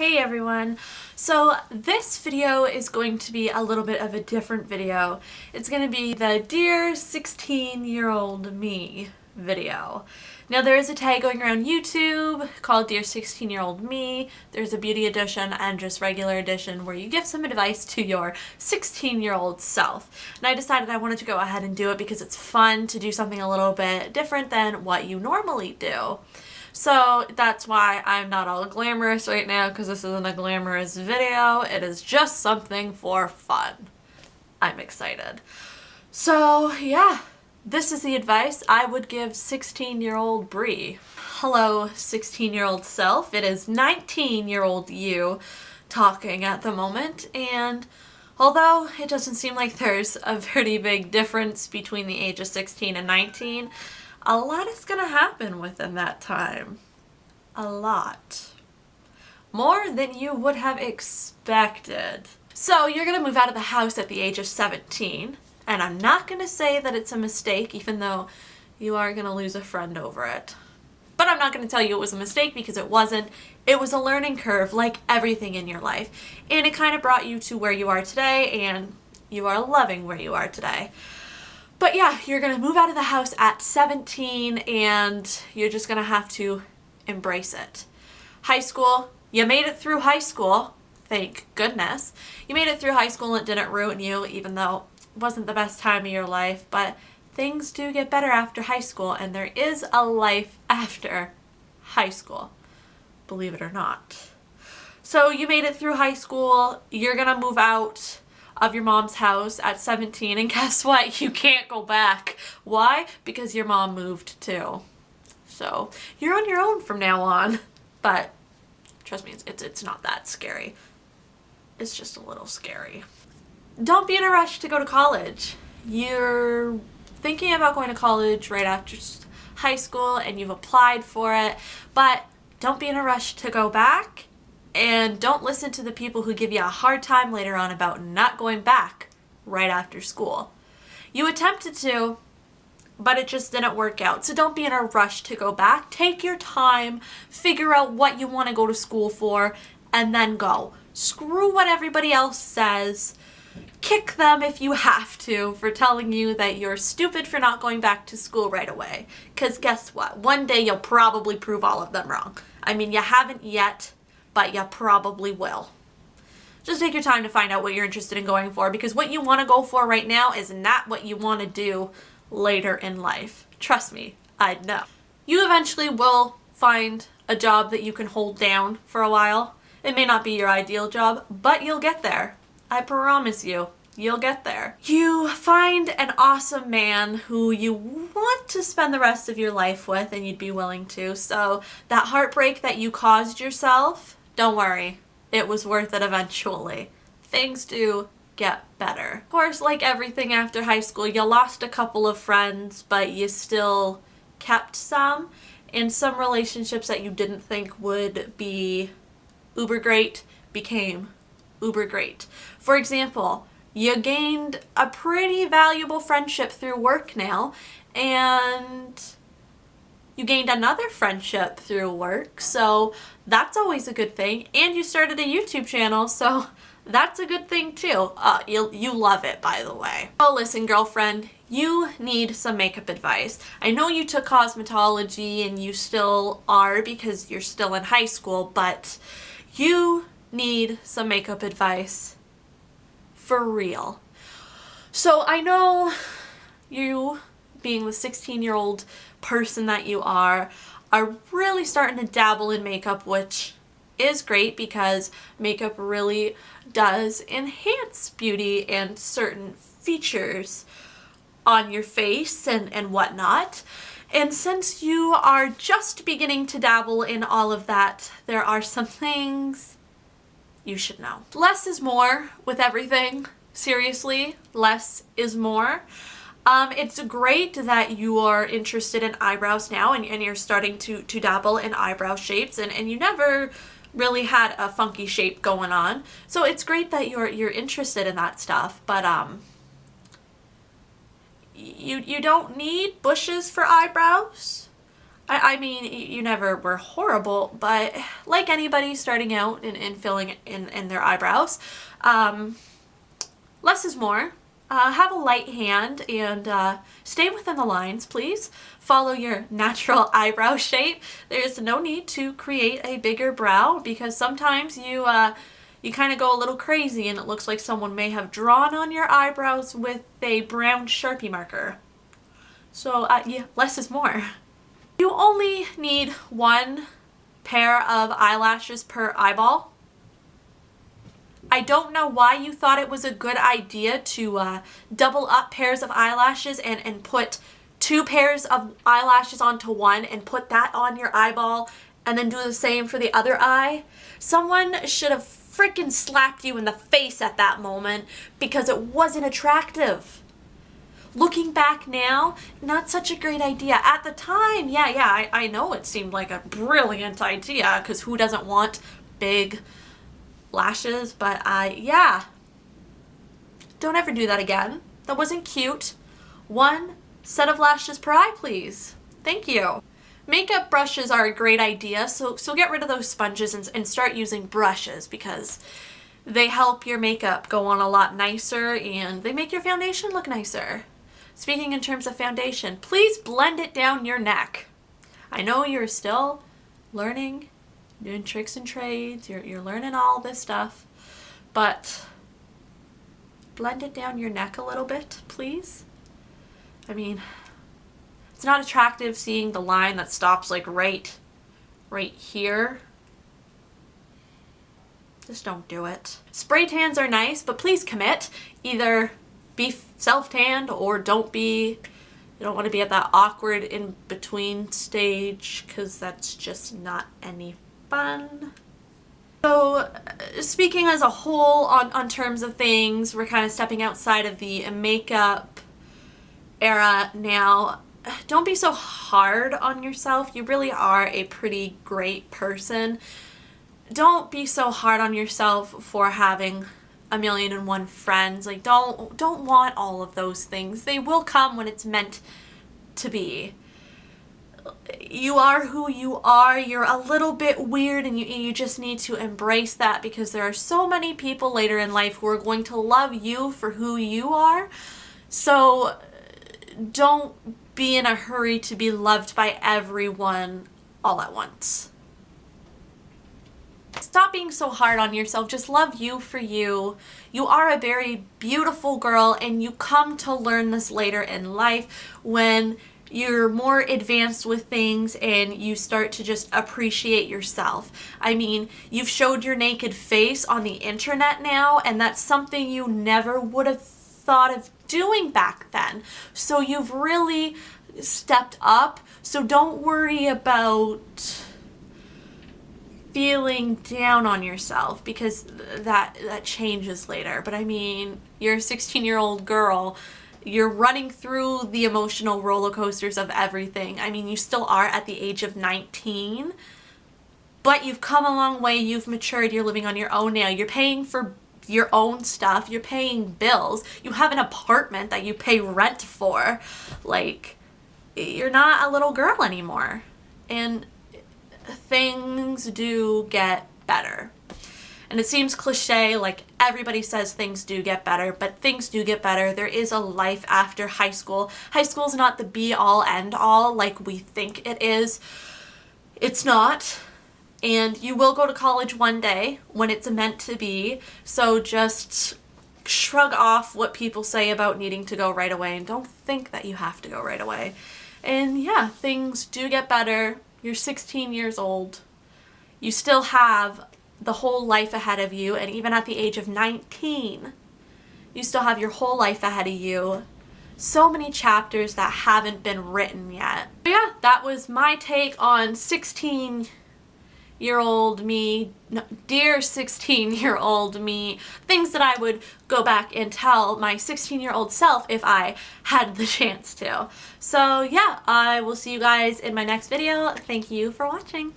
Hey everyone! So this video is going to be a little bit of a different video. It's going to be the Dear 16-year-old me video. Now there is a tag going around YouTube called Dear 16-year-old me. There's a beauty edition and just regular edition where you give some advice to your 16-year-old self. And I decided I wanted to go ahead and do it because it's fun to do something a little bit different than what you normally do. So that's why I'm not all glamorous right now, because this isn't a glamorous video. It is just something for fun. I'm excited. So yeah, this is the advice I would give 16-year-old Brie. Hello, 16-year-old self. It is 19-year-old you talking at the moment, and although it doesn't seem like there's a pretty big difference between the age of 16 and 19, a lot is gonna happen within that time. A lot. More than you would have expected. So you're gonna move out of the house at the age of 17, and I'm not gonna say that it's a mistake, even though you are gonna lose a friend over it. But I'm not gonna tell you it was a mistake, because it wasn't. It was a learning curve, like everything in your life. And it kind of brought you to where you are today, and you are loving where you are today. But yeah, you're going to move out of the house at 17, and you're just going to have to embrace it. High school, you made it through high school. Thank goodness. You made it through high school and it didn't ruin you, even though it wasn't the best time of your life. But things do get better after high school, and there is a life after high school. Believe it or not. So you made it through high school. You're going to move out of your mom's house at 17, and guess what? You can't go back. Why? Because your mom moved too. So you're on your own from now on. But trust me, it's not that scary. It's just a little scary. Don't be in a rush to go to college. You're thinking about going to college right after high school and you've applied for it, but don't be in a rush to go back. And don't listen to the people who give you a hard time later on about not going back right after school. You attempted to, but it just didn't work out. So don't be in a rush to go back. Take your time, figure out what you want to go to school for, and then go. Screw what everybody else says. Kick them if you have to for telling you that you're stupid for not going back to school right away. Because guess what? One day you'll probably prove all of them wrong. I mean, you haven't yet, but you probably will. Just take your time to find out what you're interested in going for, because what you want to go for right now is not what you want to do later in life. Trust me, I know. You eventually will find a job that you can hold down for a while. It may not be your ideal job, but you'll get there. I promise you, you'll get there. You find an awesome man who you want to spend the rest of your life with, and you'd be willing to. So that heartbreak that you caused yourself, don't worry, it was worth it eventually. Things do get better. Of course, like everything after high school, you lost a couple of friends, but you still kept some. And some relationships that you didn't think would be uber great became uber great. For example, you gained a pretty valuable friendship through work now, and you gained another friendship through work, so that's always a good thing. And you started a YouTube channel, so that's a good thing too. You love it, by the way. Oh, listen, girlfriend, you need some makeup advice. I know you took cosmetology and you still are because you're still in high school, but you need some makeup advice. For real. So I know you, being the 16-year-old person that you are really starting to dabble in makeup, which is great because makeup really does enhance beauty and certain features on your face and whatnot. And since you are just beginning to dabble in all of that, there are some things you should know. Less is more with everything. Seriously, less is more. It's great that you are interested in eyebrows now, and you're starting to dabble in eyebrow shapes, and you never really had a funky shape going on. So it's great that you're interested in that stuff, but you don't need bushes for eyebrows. I mean, you never were horrible, but like anybody starting out and filling in their eyebrows, less is more. Have a light hand and stay within the lines, please. Follow your natural eyebrow shape. There's no need to create a bigger brow because sometimes you kind of go a little crazy and it looks like someone may have drawn on your eyebrows with a brown Sharpie marker. So yeah, less is more. You only need one pair of eyelashes per eyeball. I don't know why you thought it was a good idea to double up pairs of eyelashes and put 2 pairs of eyelashes onto one and put that on your eyeball and then do the same for the other eye. Someone should have freaking slapped you in the face at that moment because it wasn't attractive. Looking back now, not such a great idea. At the time, yeah, I know it seemed like a brilliant idea because who doesn't want big lashes, but yeah. Don't ever do that again. That wasn't cute. 1 set of lashes per eye, please. Thank you. Makeup brushes are a great idea, so get rid of those sponges and start using brushes because they help your makeup go on a lot nicer and they make your foundation look nicer. Speaking in terms of foundation, please blend it down your neck. I know you're still learning, doing tricks and trades, you're learning all this stuff, but blend it down your neck a little bit, please. I mean, it's not attractive seeing the line that stops like right here. Just don't do it. Spray tans are nice, but please commit. Either be self-tanned or don't be. You don't want to be at that awkward in-between stage because that's just not any fun. So speaking as a whole on terms of things, we're kind of stepping outside of the makeup era now. Don't be so hard on yourself. You really are a pretty great person. Don't be so hard on yourself for having 1,000,001 friends. Like, don't want all of those things. They will come when it's meant to be. You are who you are. You're a little bit weird and you just need to embrace that because there are so many people later in life who are going to love you for who you are. So don't be in a hurry to be loved by everyone all at once. Stop being so hard on yourself. Just love you for you. You are a very beautiful girl and you come to learn this later in life when you're more advanced with things and you start to just appreciate yourself. I mean, you've showed your naked face on the internet now and that's something you never would have thought of doing back then. So you've really stepped up. So don't worry about feeling down on yourself because that changes later. But I mean, you're a 16-year-old girl. You're running through the emotional roller coasters of everything. I mean, you still are at the age of 19, but you've come a long way. You've matured. You're living on your own now. You're paying for your own stuff. You're paying bills. You have an apartment that you pay rent for. Like, you're not a little girl anymore. And things do get better. And it seems cliche, like everybody says things do get better, but things do get better. There is a life after high school. High school is not the be-all, end-all like we think it is. It's not. And you will go to college one day when it's meant to be. So just shrug off what people say about needing to go right away and don't think that you have to go right away. And yeah, things do get better. You're 16 years old. You still have the whole life ahead of you, and even at the age of 19, you still have your whole life ahead of you. So many chapters that haven't been written yet. But yeah, that was my take on 16-year-old me, no, dear 16-year-old me, things that I would go back and tell my 16-year-old self if I had the chance to. So yeah, I will see you guys in my next video. Thank you for watching.